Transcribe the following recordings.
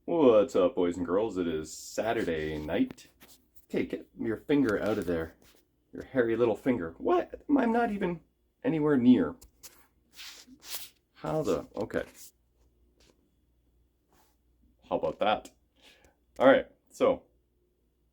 What's up, boys and girls? It is Saturday night. Okay, get your finger out of there. Your hairy little finger. What? I'm not even anywhere near. Okay. How about that? Alright, so,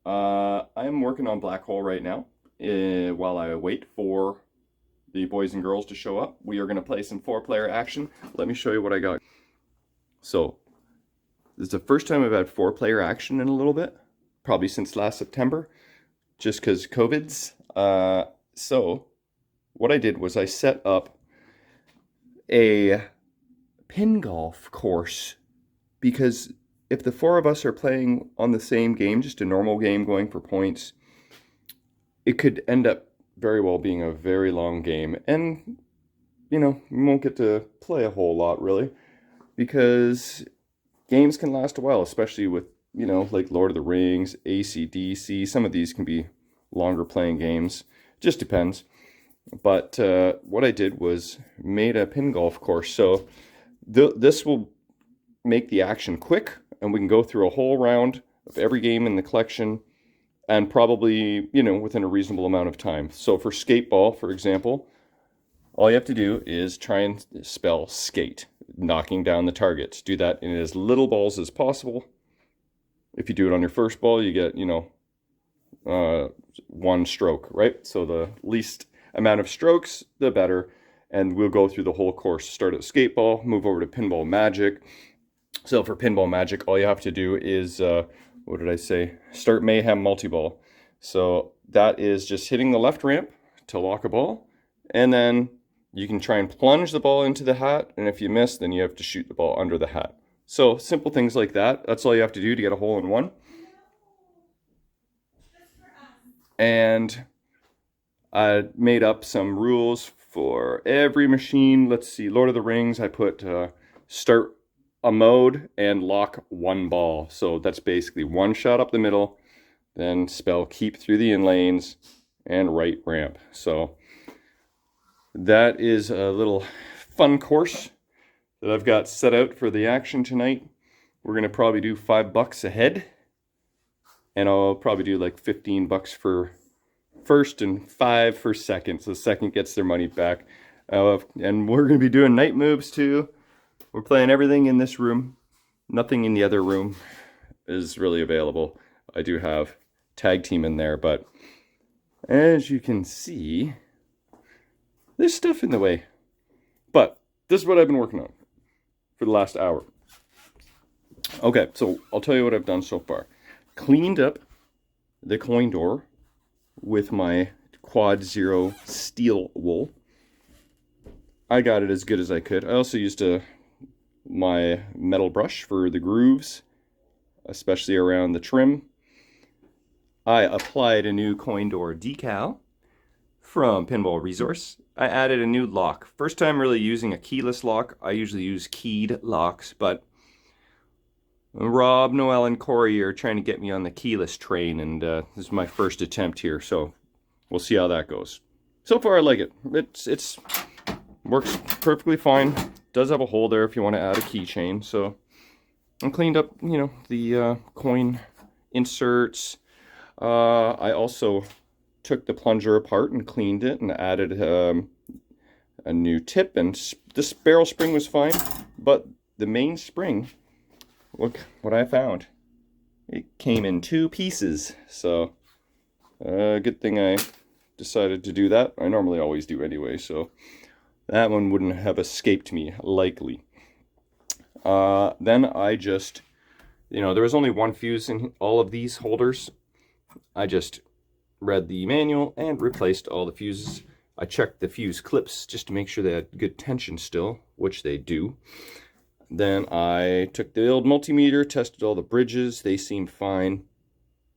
I'm working on Black Hole right now. While I wait for the boys and girls to show up, we are going to play some 4-player action. Let me show you what I got. So, this is the first time I've had 4-player action in a little bit, probably since last September, just because COVID's. So what I did was I set up a Pingolf course, because if the 4 of us are playing on the same game, just a normal game going for points, it could end up very well being a very long game, and you know, we won't get to play a whole lot really, because games can last a while, especially with, you know, like Lord of the Rings, AC/DC. Some of these can be longer playing games. Just depends. But what I did was made a Pingolf course. So this will make the action quick, and we can go through a whole round of every game in the collection, and probably, you know, within a reasonable amount of time. So for skateball, for example, all you have to do is try and spell skate, knocking down the targets. Do that in as little balls as possible. If you do it on your first ball, you get, you know, 1 stroke, right? So the least amount of strokes, the better. And we'll go through the whole course. Start at skateball, move over to pinball magic. So for pinball magic, all you have to do is, what did I say? Start mayhem multi-ball. So that is just hitting the left ramp to lock a ball, and then you can try and plunge the ball into the hat, and if you miss, then you have to shoot the ball under the hat. So simple things like that. That's all you have to do to get a hole in one. And I made up some rules for every machine. Let's see, Lord of the Rings, I put start a mode and lock 1 ball. So that's basically 1 shot up the middle, then spell keep through the in lanes, and right ramp. So that is a little fun course that I've got set out for the action tonight. We're going to probably do $5 a head, and I'll probably do like $15 for first and $5 for second. So the second gets their money back. And we're going to be doing night moves too. We're playing everything in this room. Nothing in the other room is really available. I do have tag team in there, but as you can see, there's stuff in the way. But this is what I've been working on for the last hour. Okay, so I'll tell you what I've done so far. Cleaned up the coin door with my Quad Zero steel wool. I got it as good as I could. I also used my metal brush for the grooves, especially around the trim. I applied a new coin door decal from Pinball Resource. I added a new lock. First time really using a keyless lock. I usually use keyed locks, but Rob, Noel, and Corey are trying to get me on the keyless train, and this is my first attempt here, so we'll see how that goes. So far I like it. It's works perfectly fine. Does have a hole there if you want to add a keychain. So I cleaned up, you know, the coin inserts. I also took the plunger apart and cleaned it and added a new tip, and this barrel spring was fine, but the main spring, look what I found. It came in 2 pieces, so good thing I decided to do that. I normally always do anyway, so that one wouldn't have escaped me, likely. Then I just, you know, there was only 1 fuse in all of these holders. I just read the manual and replaced all the fuses. I checked the fuse clips just to make sure they had good tension still, which they do. Then I took the old multimeter, tested all the bridges. They seem fine.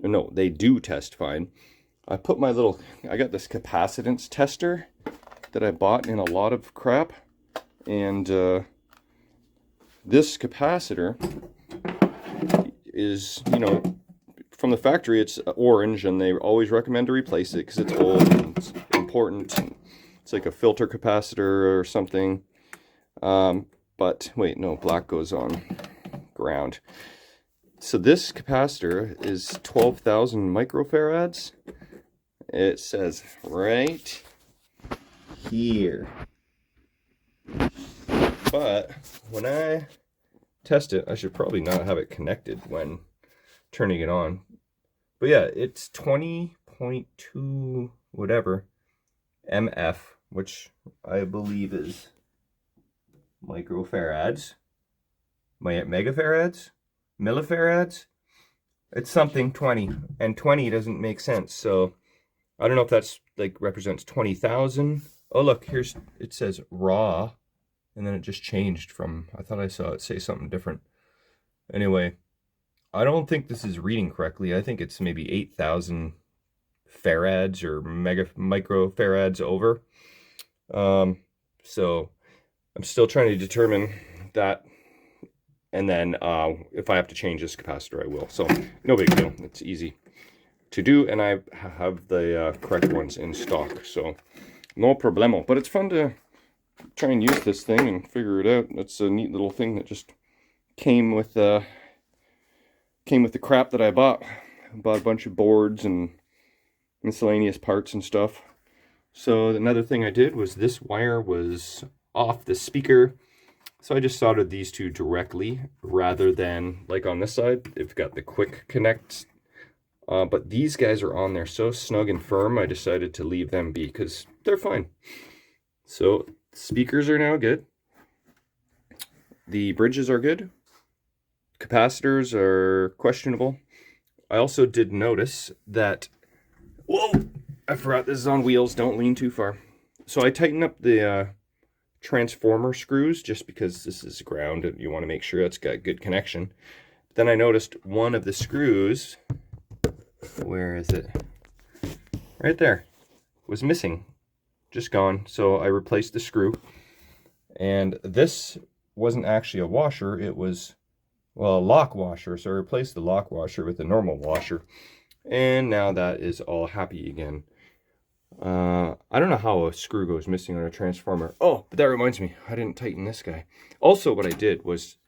No, they do test fine. I got this capacitance tester that I bought in a lot of crap, and this capacitor is, you know, from the factory it's orange, and they always recommend to replace it because it's old and it's important. And it's like a filter capacitor or something. But wait, no, black goes on ground. So this capacitor is 12,000 microfarads. It says right here. But when I test it, I should probably not have it connected when turning it on. But yeah, it's 20.2 whatever MF, which I believe is microfarads, megafarads, millifarads. It's something 20, and 20 doesn't make sense. So I don't know if that's like represents 20,000. Oh look, here's, it says raw, and then it just changed from, I thought I saw it say something different. Anyway, I don't think this is reading correctly. I think it's maybe 8,000 farads or microfarads over. So I'm still trying to determine that, and then if I have to change this capacitor, I will. So no big deal. It's easy to do, and I have the correct ones in stock, so no problemo. But it's fun to try and use this thing and figure it out. It's a neat little thing that just came with the crap that I bought. I bought a bunch of boards and miscellaneous parts and stuff. So another thing I did was this wire was off the speaker, so I just soldered these two directly rather than like on this side. They've got the quick connects, but these guys are on there so snug and firm, I decided to leave them be because they're fine. So speakers are now good. The bridges are good. Capacitors are questionable. I also did notice that, whoa, I forgot this is on wheels, don't lean too far. So I tightened up the transformer screws just because this is ground and you want to make sure it's got good connection. Then I noticed one of the screws, where is it? Right there, was missing, just gone. So I replaced the screw, and this wasn't actually a washer, it was, well, a lock washer. So I replaced the lock washer with a normal washer, and now that is all happy again. I don't know how a screw goes missing on a transformer. Oh, but that reminds me, I didn't tighten this guy. Also, what I did was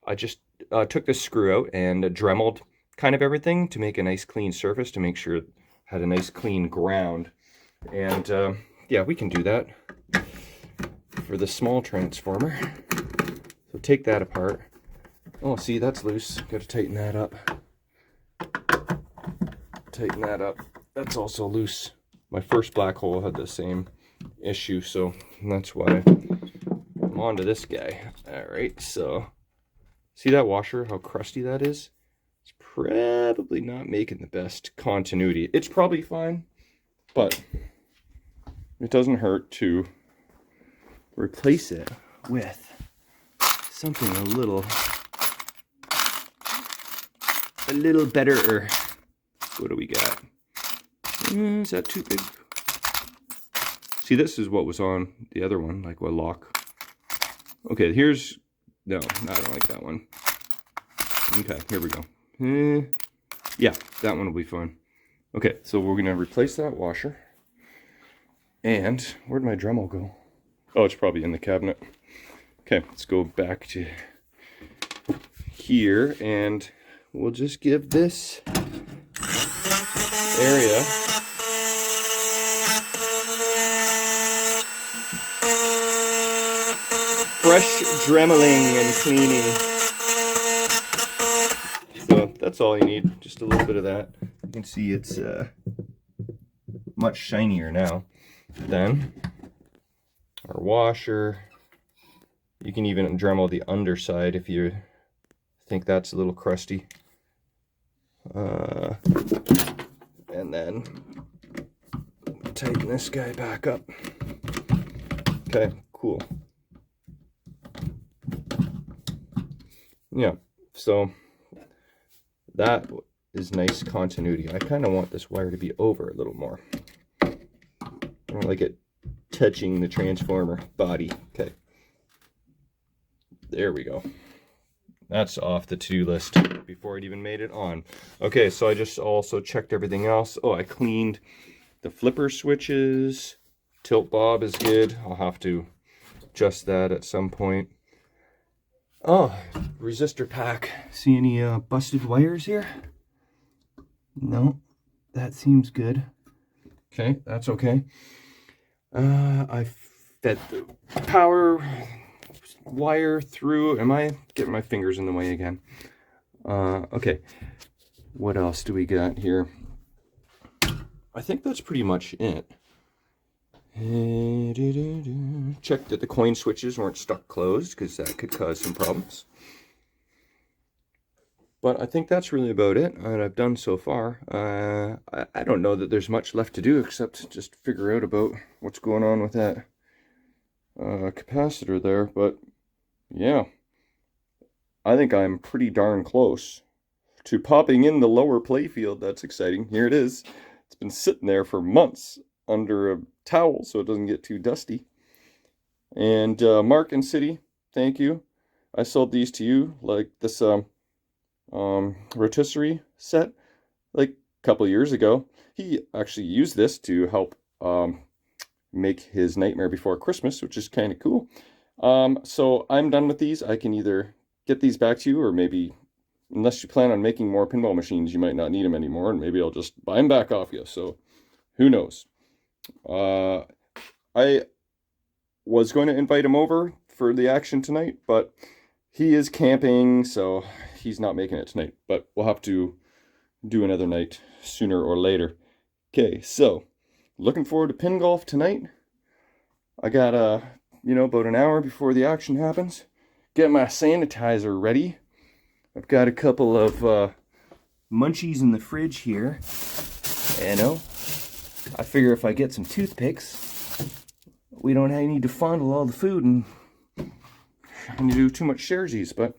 I just took this screw out and dremeled kind of everything to make a nice clean surface, to make sure it had a nice clean ground. And yeah, we can do that for the small transformer. So take that apart. Oh, see, that's loose. Got to tighten that up. Tighten that up. That's also loose. My first black hole had the same issue, so that's why I'm on to this guy. Alright, so see that washer, how crusty that is? It's probably not making the best continuity. It's probably fine, but it doesn't hurt to replace it with something a little better. What do we got? Is that too big? See, this is what was on the other one, like what lock. Okay, here's, no, I don't like that one. Okay, here we go. Yeah, that one will be fine. Okay, so we're gonna replace that washer. And where'd my Dremel go? Oh, it's probably in the cabinet. Okay, let's go back to here, and we'll just give this area fresh dremeling and cleaning. So that's all you need, just a little bit of that. You can see it's much shinier now. Then our washer, you can even Dremel the underside if you think that's a little crusty. And then tighten this guy back up. Okay, cool. Yeah, so that is nice continuity. I kind of want this wire to be over a little more. I don't like it touching the transformer body. Okay, there we go. That's off the to-do list before it even made it on. Okay, so I just also checked everything else. Oh, I cleaned the flipper switches. Tilt bob is good. I'll have to adjust that at some point. Oh, resistor pack. See any busted wires here? No, that seems good. Okay, that's okay. I fed the power wire through. Am I getting my fingers in the way again? Okay. What else do we got here? I think that's pretty much it. Check that the coin switches weren't stuck closed, because that could cause some problems. But I think that's really about it that I've done so far. I don't know that there's much left to do except just figure out about what's going on with that capacitor there. But yeah, I think I'm pretty darn close to popping in the lower playfield. That's exciting. Here it is. It's been sitting there for months under a towel so it doesn't get too dusty. And Mark and City, thank you. I sold these to you, like this rotisserie set, like a couple years ago. He actually used this to help make his Nightmare Before Christmas, which is kind of cool. So I'm done with these. I can either get these back to you, or maybe, unless you plan on making more pinball machines, you might not need them anymore, and maybe I'll just buy them back off you. So who knows? I was going to invite him over for the action tonight, but he is camping, so he's not making it tonight. But we'll have to do another night sooner or later. Okay, so looking forward to Pingolf tonight. I got about an hour before the action happens. Get my sanitizer ready. I've got a couple of munchies in the fridge here. I figure if I get some toothpicks, we don't need to fondle all the food and do too much sharesies. But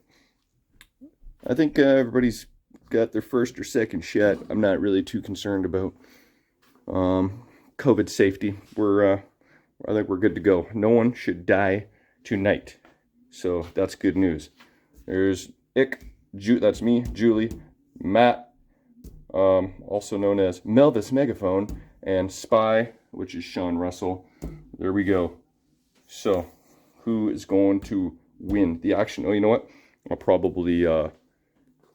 I think everybody's got their first or second shot. I'm not really too concerned about COVID safety. I think we're good to go. No one should die tonight, so that's good news. There's that's me, Julie, Matt, also known as Melvis Megaphone, and Spy, which is Sean Russell. There we go. So, who is going to win the action? Oh, you know what? I'll probably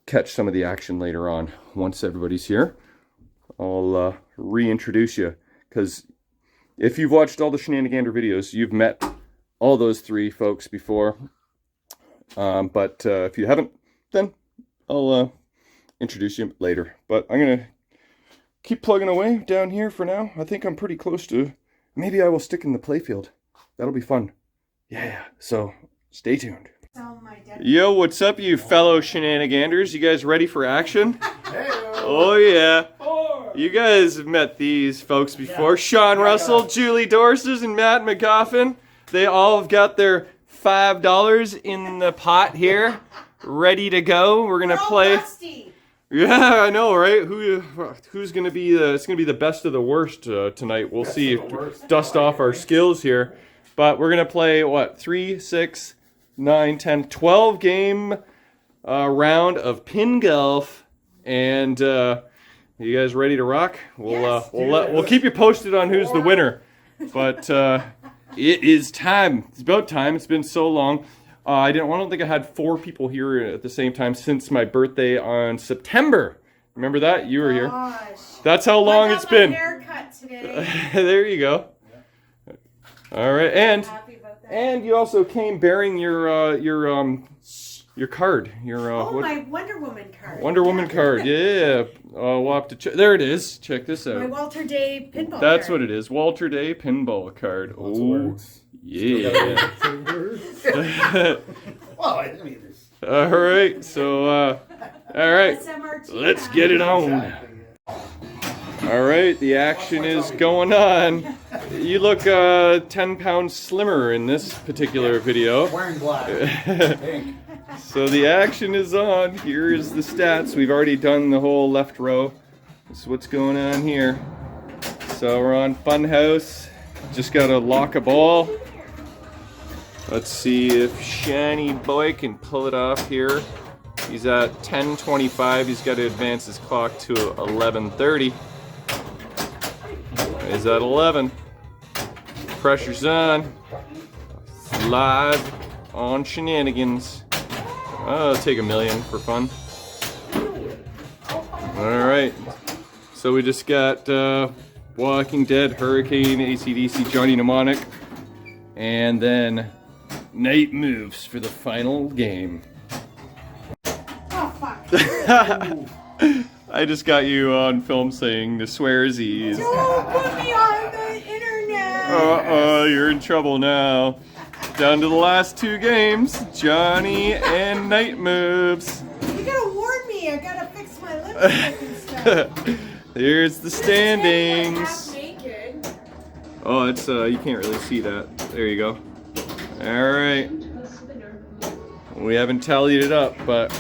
catch some of the action later on. Once everybody's here, I'll reintroduce you, because if you've watched all the Shenanigander videos, you've met all those three folks before. But if you haven't, then I'll introduce you later. But I'm going to keep plugging away down here for now. I think I'm pretty close to... Maybe I will stick in the playfield. That'll be fun. Yeah, so stay tuned. Yo, what's up, you fellow Shenaniganders? You guys ready for action? Hey, oh, yeah. You guys have met these folks before. Yeah. Sean Russell, Julie Dorses, and Matt McGoffin. They all have got their $5 in the pot here, ready to go. We're gonna play. Rusty. Yeah, I know, right? Who's gonna be the? It's gonna be the best of the worst tonight. We'll see. Dust off our skills here, but we're gonna play what? 3, 6, 9, 10, 12 game round of Pingolf, and you guys ready to rock? We'll keep you posted on who's the winner, but it is time. It's about time. It's been so long. I don't think I had 4 people here at the same time since my birthday on September. Remember that? You were here. That's how long it's been. Haircut today. There you go. All right, and you also came bearing your card. My Wonder Woman card. Wonder Woman card. Yeah. We'll have to check. There it is. Check this out. My Walter Day pinball. That's card. What it is. Walter Day pinball card. Oh. Yeah. Well, I mean, all right, so all right, let's get it on. All right, the action is going on. You look 10 pounds slimmer in this particular video. Wearing black. Pink. So the action is on. Here is the stats. We've already done the whole left row. This is what's going on here. So we're on Funhouse. Just gotta lock a ball. Let's see if Shiny Boy can pull it off here. He's at 10:25. He's got to advance his clock to 11:30. He's at 11. Pressure's on. Live on Shenanigans. I'll take $1 million for fun. Alright. So we just got Walking Dead, Hurricane, AC/DC, Johnny Mnemonic, and then Night Moves for the final game. Oh, fuck. I just got you on film saying the swearsies. Don't put me on the internet. Uh-oh, you're in trouble now. Down to the last 2 games, Johnny and Night Moves. You gotta warn me. I gotta fix my lipstick and stuff. Here's the standings. Half naked. Oh, it's you can't really see that. There you go. All right. We haven't tallied it up, but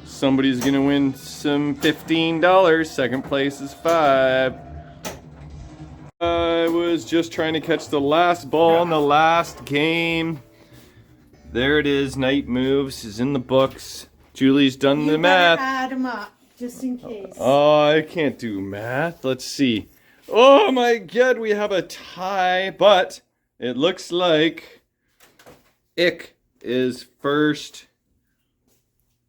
somebody's gonna win some $15. Second place is $5. I was just trying to catch the last ball in the last game. There it is. Night Moves is in the books. Julie's done the math. Add them up, just in case. Oh, I can't do math. Let's see. Oh my God, we have a tie, but it looks like Ick is first,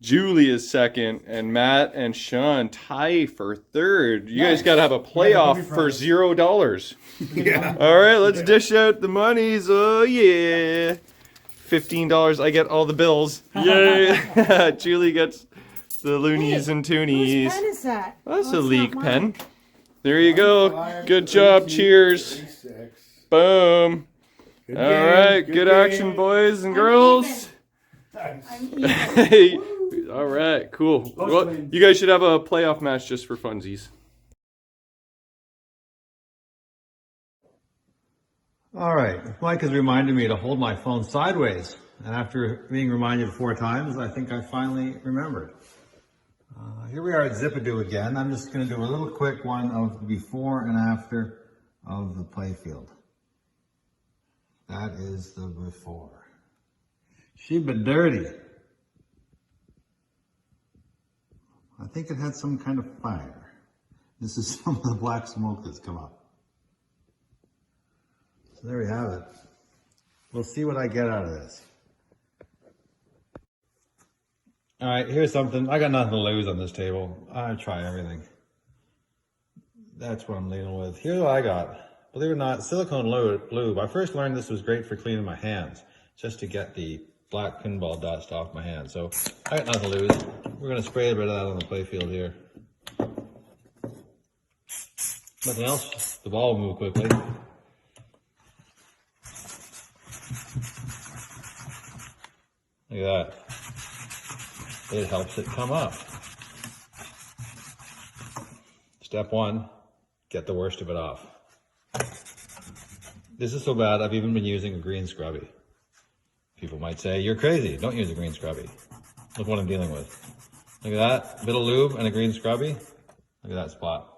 Julie is second, and Matt and Shaun tie for third. You guys gotta have a playoff for $0. Yeah. All right, let's dish out the monies. Oh yeah. $15. I get all the bills. Yay. Julie gets the loonies and toonies. Whose pen is that? That's Oh, a it's leak not pen. mine. There you go. Good job. Cheers. 36. Boom. Good All game, right. Good action, game. boys and I'm girls. Nice. I'm even. Hey. All right. Cool. Close Well, wins. you guys should have a playoff match just for funsies. All right, Mike has reminded me to hold my phone sideways, and after being reminded 4 times, I think I finally remembered. Here we are at Zip-a-Doo again. I'm just going to do a little quick one of the before and after of the playfield. That is the before. She been dirty. I think it had some kind of fire. This is some of the black smoke that's come up. So there we have it. We'll see what I get out of this. All right, here's something. I got nothing to lose on this table. I try everything. That's what I'm dealing with. Here's what I got. Believe it or not, silicone lube. I first learned this was great for cleaning my hands, just to get the black pinball dust off my hands. So I got nothing to lose. We're gonna spray a bit of that on the playfield here. Nothing else. The ball will move quickly. Look at that. It helps it come up. Step 1, get the worst of it off. This is so bad, I've even been using a green scrubby. People might say, you're crazy, don't use a green scrubby. Look what I'm dealing with. Look at that, bit of lube and a green scrubby. Look at that spot.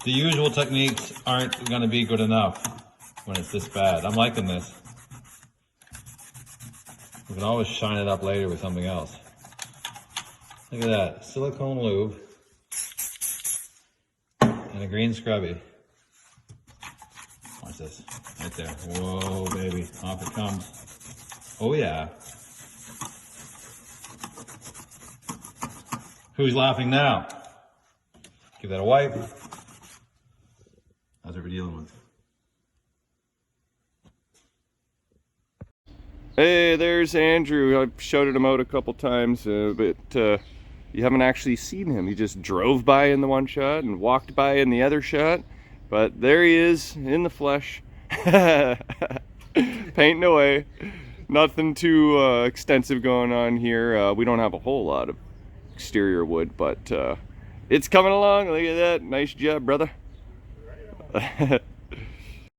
The usual techniques aren't gonna be good enough when it's this bad. I'm liking this. We can always shine it up later with something else. Look at that, silicone lube and a green scrubby. Watch this, right there. Whoa, baby, off it comes. Oh yeah. Who's laughing now? Give that a wipe. That's what we're dealing with. Hey, there's Andrew. I've shouted him out a couple times, but you haven't actually seen him. He just drove by in the one shot and walked by in the other shot. But there he is in the flesh, painting away. Nothing too extensive going on here. We don't have a whole lot of exterior wood, but it's coming along. Look at that. Nice job, brother.